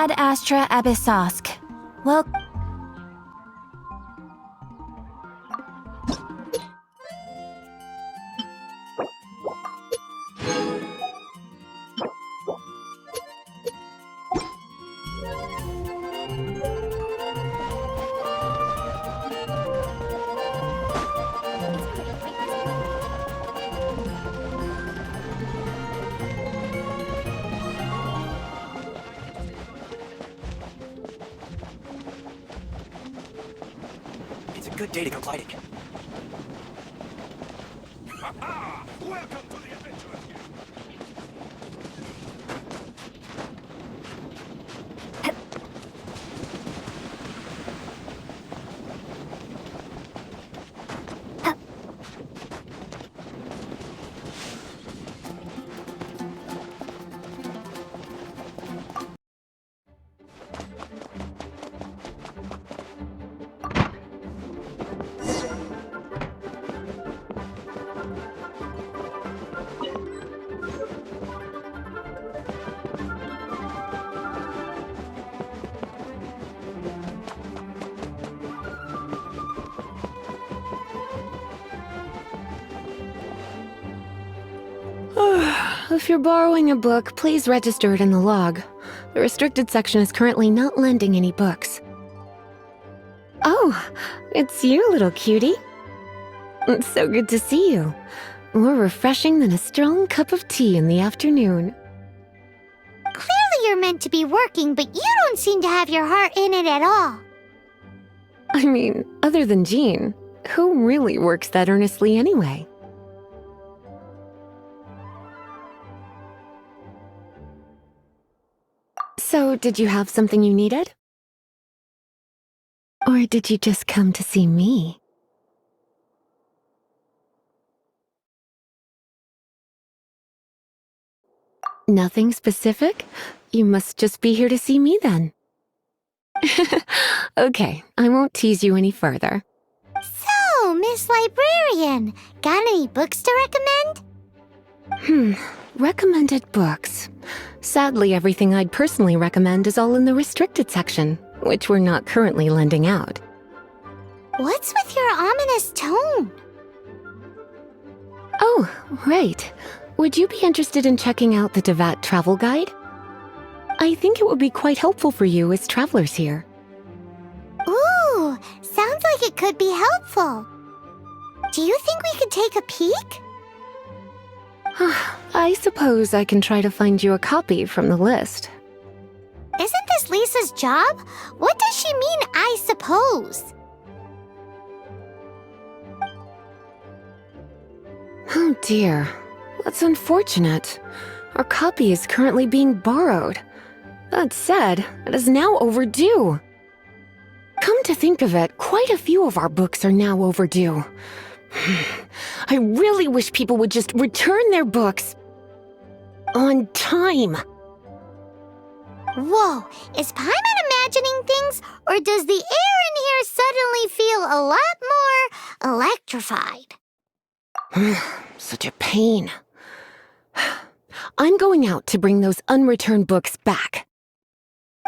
Ad Astra Abyssosk. Well... It's a good day to go gliding. Welcome to the adventurous game. If you're borrowing a book, please register it in the log. The restricted section is currently not lending any books. Oh, it's you, little cutie. It's so good to see you. More refreshing than a strong cup of tea in the afternoon. Clearly you're meant to be working, but you don't seem to have your heart in it at all. I mean, other than Jean, who really works that earnestly anyway? So, did you have something you needed? Or did you just come to see me? Nothing specific? You must just be here to see me then. Okay, I won't tease you any further. So, Miss Librarian, got any books to recommend? Recommended books. Sadly, everything I'd personally recommend is all in the restricted section, which we're not currently lending out. What's with your ominous tone? Oh, right. Would you be interested in checking out the Devat travel guide? I think it would be quite helpful for you as travelers here. Ooh, sounds like it could be helpful. Do you think we could take a peek? I suppose I can try to find you a copy from the list. Isn't this Lisa's job? What does she mean, I suppose? Oh dear, that's unfortunate. Our copy is currently being borrowed. That said, it is now overdue. Come to think of it, quite a few of our books are now overdue. I really wish people would just return their books on time. Whoa, is Paimon imagining things, or does the air in here suddenly feel a lot more electrified? Such a pain. I'm going out to bring those unreturned books back.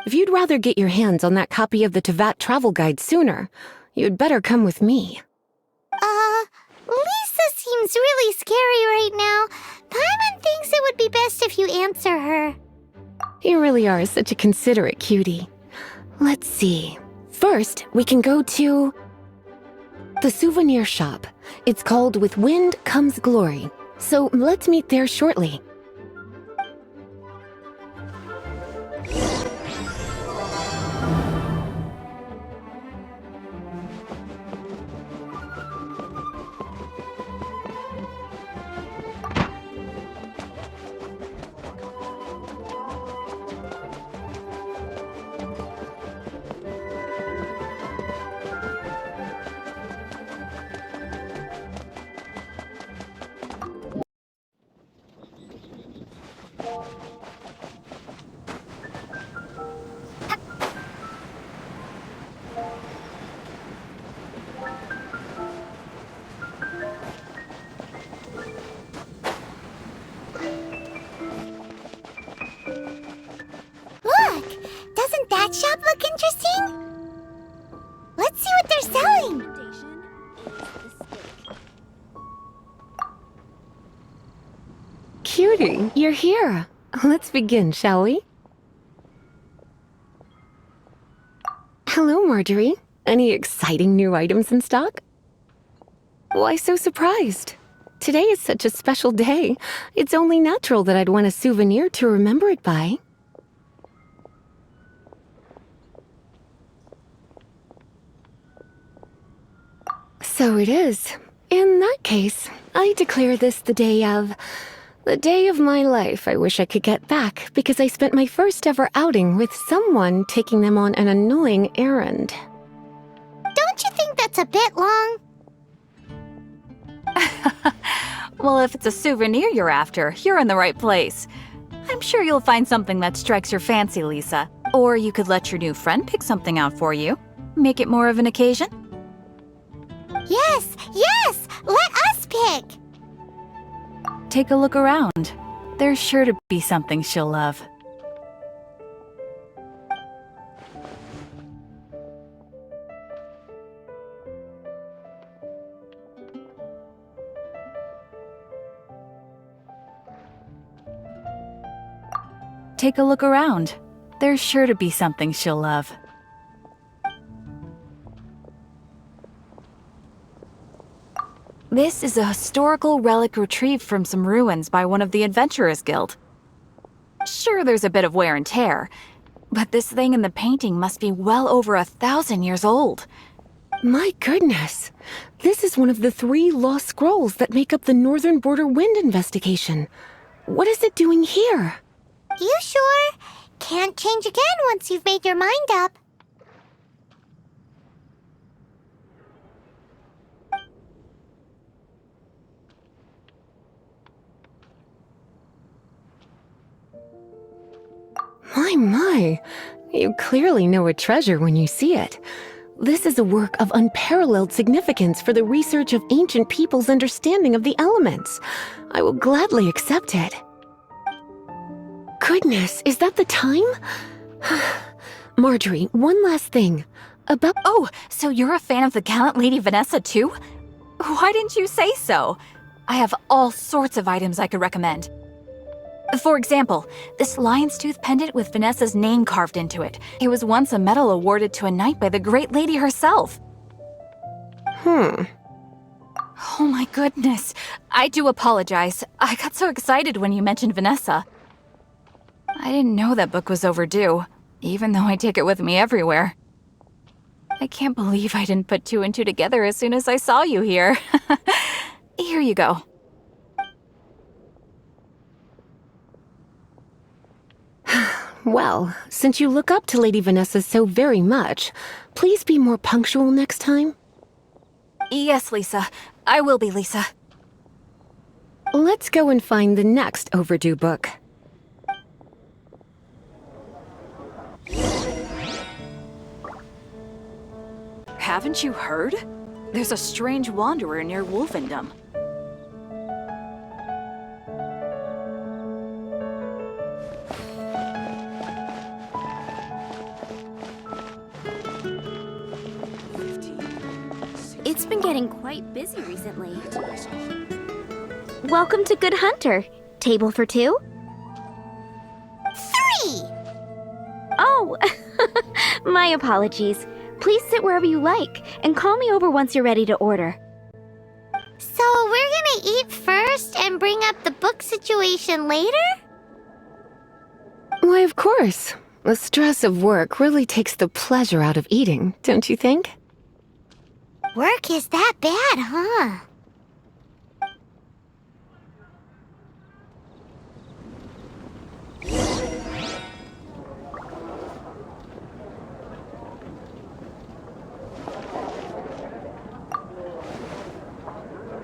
If you'd rather get your hands on that copy of the Devat travel guide sooner, you'd better come with me. Lisa seems really scary right now. Paimon thinks it would be best if you answer her. You really are such a considerate cutie. Let's see. First, we can go to the souvenir shop. It's called With Wind Comes Glory. So let's meet there shortly. cutie, you're here. Let's begin, shall we? Hello, Marjorie. Any exciting new items in stock? Why so surprised? Today is such a special day. It's only natural that I'd want a souvenir to remember it by. So it is. In that case, I declare this the day of my life I wish I could get back because I spent my first ever outing with someone taking them on an annoying errand. Don't you think that's a bit long? Well, if it's a souvenir you're after, you're in the right place. I'm sure you'll find something that strikes your fancy, Lisa. Or you could let your new friend pick something out for you. Make it more of an occasion. Yes, yes! Let us pick! Take a look around. There's sure to be something she'll love. Take a look around. There's sure to be something she'll love. This is a historical relic retrieved from some ruins by one of the Adventurers Guild. Sure, there's a bit of wear and tear, but this thing in the painting must be well over 1,000 years old. My goodness. This is one of the 3 lost scrolls that make up the Northern Border Wind investigation. What is it doing here? You sure? Can't change again once you've made your mind up. My. You clearly know a treasure when you see it. This is a work of unparalleled significance for the research of ancient people's understanding of the elements. I will gladly accept it. Goodness, is that the time? Marjorie, one last thing. Oh, so you're a fan of the gallant Lady Vanessa too? Why didn't you say so? I have all sorts of items I could recommend. For example, this lion's tooth pendant with Vanessa's name carved into it. It was once a medal awarded to a knight by the great lady herself. Oh my goodness. I do apologize. I got so excited when you mentioned Vanessa. I didn't know that book was overdue, even though I take it with me everywhere. I can't believe I didn't put 2 and 2 together as soon as I saw you here. Here you go. Well, since you look up to Lady Vanessa so very much, please be more punctual next time. Yes, Lisa. I will be, Lisa. Let's go and find the next overdue book. Haven't you heard? There's a strange wanderer near Wolfendom. It's been getting quite busy recently. Welcome to Good Hunter. Table for 2? 3! Oh, my apologies. Please sit wherever you like, and call me over once you're ready to order. So we're gonna eat first and bring up the book situation later? Why, of course. The stress of work really takes the pleasure out of eating, don't you think? Work is that bad, huh?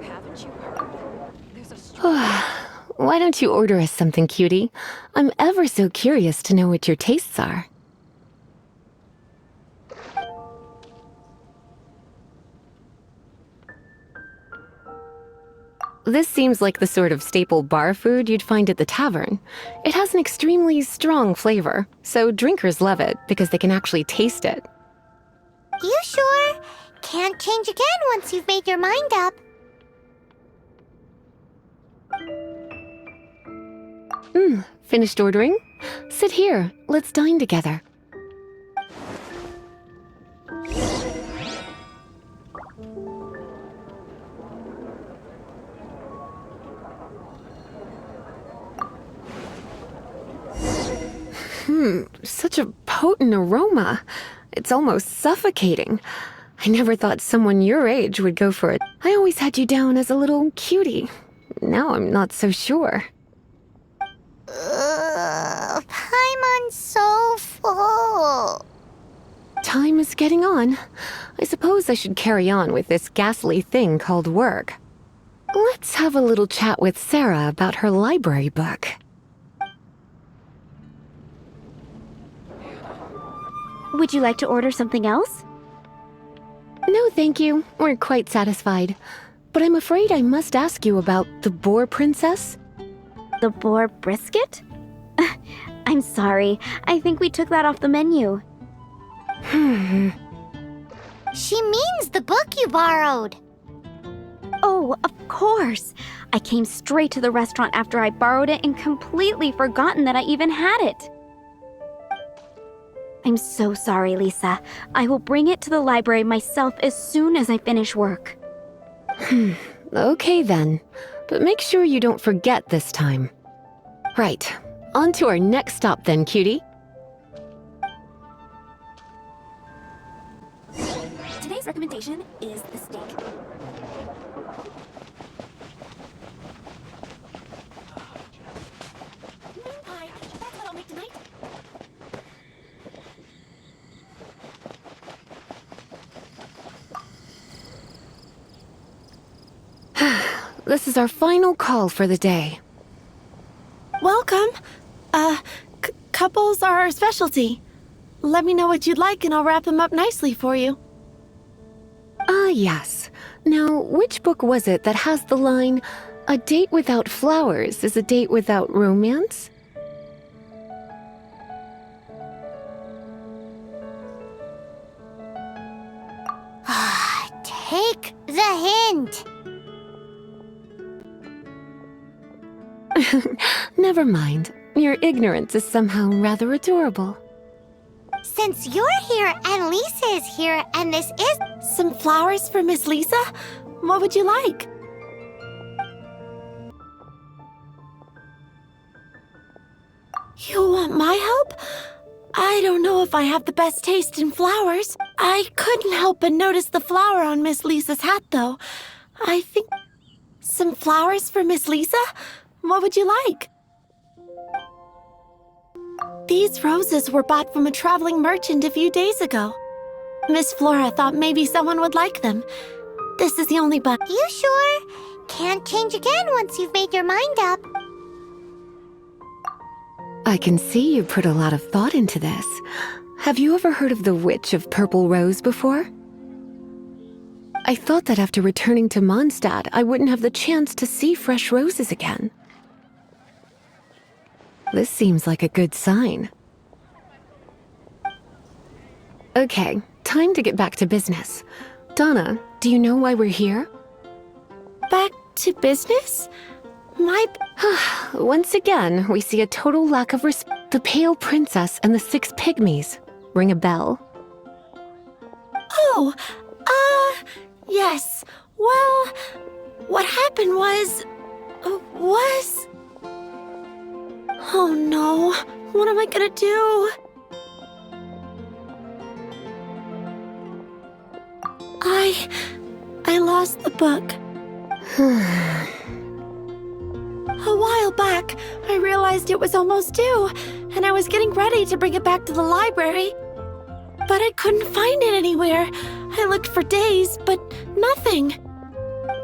Haven't you heard? There's a Why don't you order us something, cutie? I'm ever so curious to know what your tastes are. This seems like the sort of staple bar food you'd find at the tavern. It has an extremely strong flavor, so drinkers love it because they can actually taste it. You sure? Can't change again once you've made your mind up. Finished ordering? Sit here. Let's dine together. Such a potent aroma. It's almost suffocating. I never thought someone your age would go for it. I always had you down as a little cutie. Now I'm not so sure. Paimon's so full. Time is getting on. I suppose I should carry on with this ghastly thing called work. Let's have a little chat with Sarah about her library book. Would you like to order something else? No, thank you. We're quite satisfied. But I'm afraid I must ask you about the boar princess. The boar brisket? I'm sorry. I think we took that off the menu. She means the book you borrowed. Oh, of course. I came straight to the restaurant after I borrowed it and completely forgotten that I even had it. I'm so sorry, Lisa. I will bring it to the library myself as soon as I finish work. Okay then. But make sure you don't forget this time. Right. On to our next stop then, cutie. Today's recommendation is the steak. Pie, that's what I'll make tonight. This is our final call for the day. Welcome. Couples are our specialty. Let me know what you'd like and I'll wrap them up nicely for you. Yes. Now, which book was it that has the line, "A date without flowers is a date without romance"? Take the hint. Never mind. Your ignorance is somehow rather adorable. Since you're here and Lisa is here and this is... Some flowers for Miss Lisa? What would you like? You want my help? I don't know if I have the best taste in flowers. I couldn't help but notice the flower on Miss Lisa's hat, though. I think... Some flowers for Miss Lisa? What would you like? These roses were bought from a traveling merchant a few days ago. Miss Flora thought maybe someone would like them. This is the only but... You sure? Can't change again once you've made your mind up. I can see you put a lot of thought into this. Have you ever heard of the Witch of Purple Rose before? I thought that after returning to Mondstadt, I wouldn't have the chance to see fresh roses again. This seems like a good sign. Okay, time to get back to business. Donna, do you know why we're here? Back to business? Once again, we see a total lack of respect. The Pale Princess and the 6 Pygmies. Ring a bell? Oh, yes. Well, what happened was... Oh no, what am I gonna do? I lost the book. A while back, I realized it was almost due, and I was getting ready to bring it back to the library. But I couldn't find it anywhere. I looked for days, but nothing.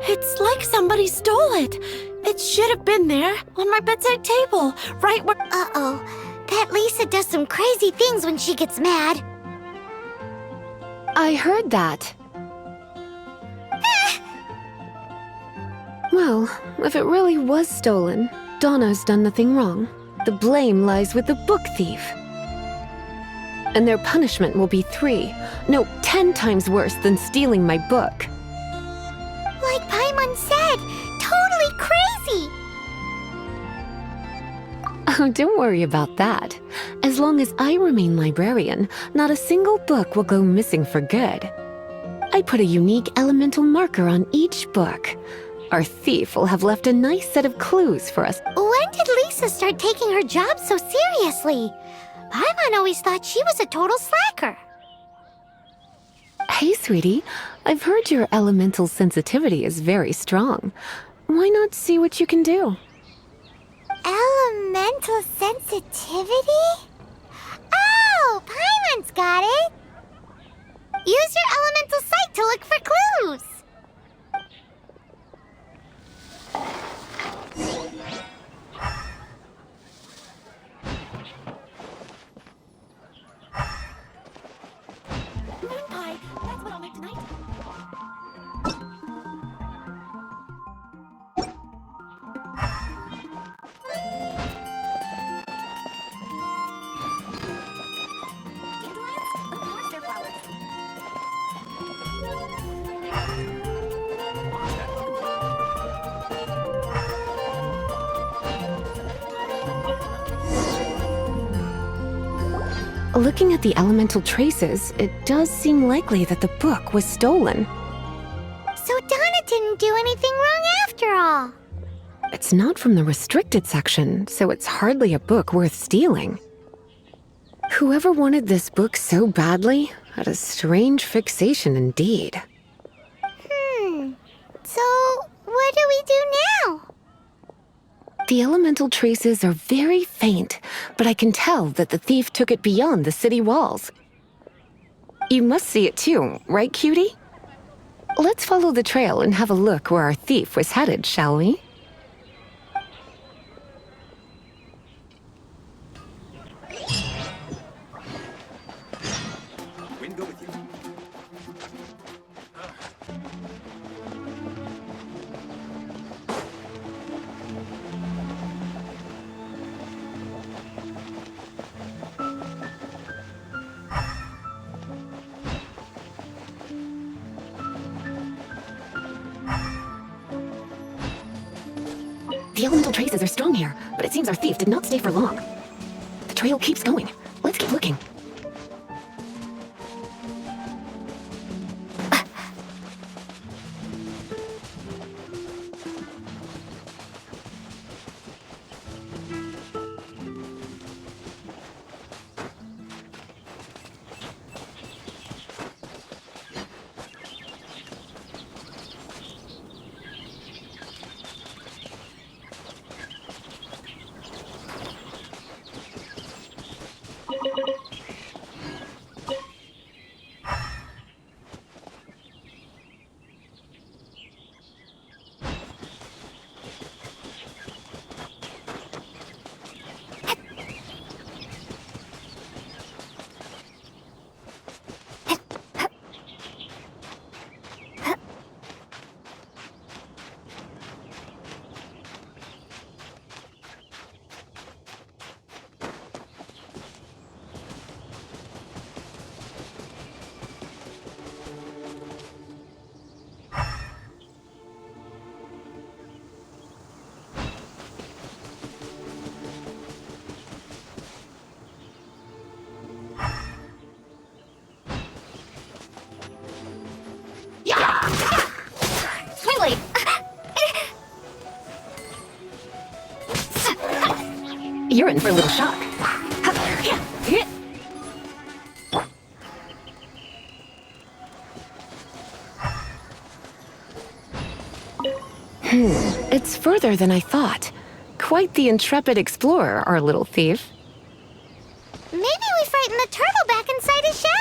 It's like somebody stole it. It should have been there, on my bedside table, right where... Uh-oh. That Lisa does some crazy things when she gets mad. I heard that. Well, if it really was stolen, Donna's done nothing wrong. The blame lies with the book thief. And their punishment will be 10 times worse than stealing my book. Like Paimon said, totally crazy. Oh, don't worry about that. As long as I remain librarian, not a single book will go missing for good. I put a unique elemental marker on each book. Our thief will have left a nice set of clues for us. When did Lisa start taking her job so seriously? Paimon always thought she was a total slacker. Hey, sweetie, I've heard your elemental sensitivity is very strong. Why not see what you can do? Elemental sensitivity? Oh, Paimon's got it. Use your elemental sight to look for clues. Moon pie. That's what I'll make tonight. Dandelions? Of course they're flowers. Looking at the elemental traces, it does seem likely that the book was stolen. So Donna didn't do anything wrong after all. It's not from the restricted section, so it's hardly a book worth stealing. Whoever wanted this book so badly had a strange fixation indeed. So what do we do now? The elemental traces are very faint, but I can tell that the thief took it beyond the city walls. You must see it too, right, cutie? Let's follow the trail and have a look where our thief was headed, shall we? Wind go with you. The elemental traces are strong here, but it seems our thief did not stay for long. The trail keeps going. Let's keep looking. You're in for a little shock. It's further than I thought. Quite the intrepid explorer, our little thief. Maybe we frightened the turtle back inside his shell.